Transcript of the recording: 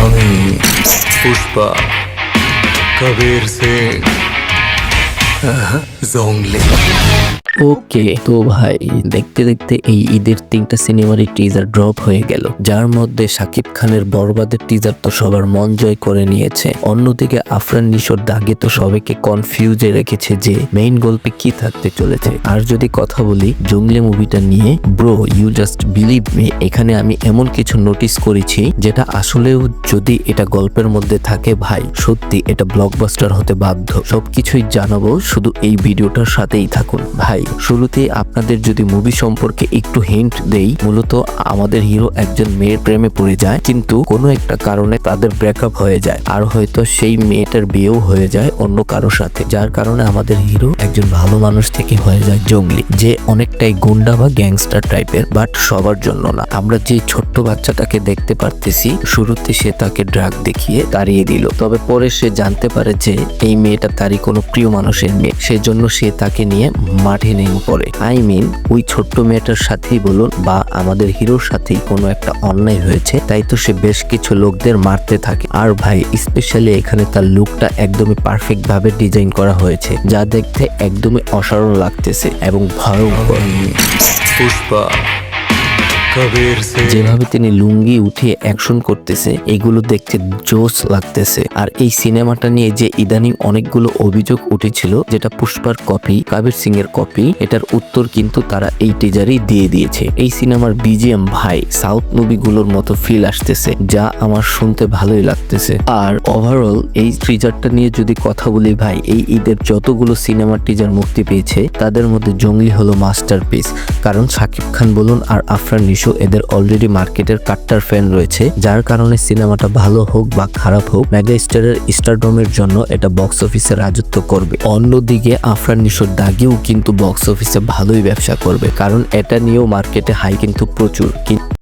আমি পুষ্পা কবির সিং জংলি। ওকে তো ভাই, দেখতে দেখতে এই ঈদের 3টা সিনেমারই টিজার ড্রপ হয়ে গেল, যার মধ্যে শাকিব খানের বরবাদের টিজার তো সবার মন জয় করে নিয়েছে। অন্যদিকে আফরান নিশোর দাগে তো সবাইকে কনফিউজে রেখেছে যে মেইন গল্পে কি থাকতে চলেছে। আর যদি কথা বলি জঙ্গলি মুভিটা নিয়ে, bro you just believe me, এখানে আমি এমন কিছু নোটিস করেছি যেটা আসলেও যদি এটা গল্পের মধ্যে থাকে ভাই, সত্যি এটা ব্লকবাস্টার হতে বাধ্য। সবকিছুই জানাবো, শুধু এই ভিডিওটার সাথেই থাকুন ভাই। শুরুতেই আপনাদের যদি মুভি সম্পর্কে একটু হিন্ট দেই, মূলত আমাদের হিরো একজন মেয়ের প্রেমে পড়ে যায়, কিন্তু কোনো একটা কারণে তাদের ব্রেকআপ হয়ে যায়, আর হয়তো সেই মেয়েটার বিয়েও হয়ে যায় অন্য কারোর সাথে, যার কারণে আমাদের হিরো একজন ভালো মানুষ থেকে হয়ে যায় জঙ্গলি, যে অনেকটাই গুন্ডা বা গ্যাংস্টার টাইপের, বাট সবার জন্য না। আমরা যে ছোট্ট বাচ্চাটাকে দেখতে পারতেছি, শুরুতে সে তাকে ড্রাগ দেখিয়ে তাড়িয়ে দিল, তবে পরে সে জানতে পারে যে এই মেয়েটা তারই কোনো প্রিয় মানুষের মেয়ে, সেজন্য সে তাকে নিয়ে মাঠে নেমে পড়ে। আই মিন ওই ছোট্ট মেয়েটার সাথেই বলুন বা আমাদের হিরোর সাথেই কোনো একটা অন্যায় হয়েছে, তাই তো সে বেশ কিছু লোকদের মারতে থাকে। আর ভাই স্পেশালি এখানে তার লুকটা একদমই পারফেক্ট ভাবে ডিজাইন করা হয়েছে, যা দেখতে একদমই অসাধারণ লাগতেছে এবং ভয়ঙ্কর। পুষ্পা কবির সিং। যেভাবে তিনি লুঙ্গি উঠিয়ে অ্যাকশন করতেছে, এগুলো দেখতে জোস লাগতেছে। আর এই সিনেমাটা নিয়ে যে ইদানিং অনেকগুলো অভিযোগ উঠেছিল, যেটা পুষ্পার কপি, কবির সিং এর কপি, এটার উত্তর কিন্তু তারা এই টিজারেই দিয়ে দিয়েছে। এই সিনেমার বিজিএম ভাই সাউথ মুভিগুলোর মতো ফিল আসতেছে, যা আমার শুনতে ভালোই লাগতেছে। আর ওভারঅল এই টিজারটা নিয়ে যদি কথা বলি ভাই, এই ঈদের যতগুলো সিনেমার টিজার মুক্তি পেয়েছে তাদের মধ্যে জঙ্গলি হলো মাস্টারপিস, কারণ শাকিব খান বলুন আর আফরান নিশো এদের অলরেডি মার্কেটের কাট্টার ফ্যান রয়েছে, যার কারণে সিনেমাটা ভালো হোক বা খারাপ হোক, মেগা স্টারের স্টারডমের জন্য এটা বক্স অফিসে রাজত্ব করবে। অন্যদিকে আফরান নিশোর দাগেও কিন্তু বক্স অফিসে ভালোই ব্যবসা করবে, কারণ এটা নিয়েও মার্কেটে হাই কিন্তু প্রচুর। কিন্তু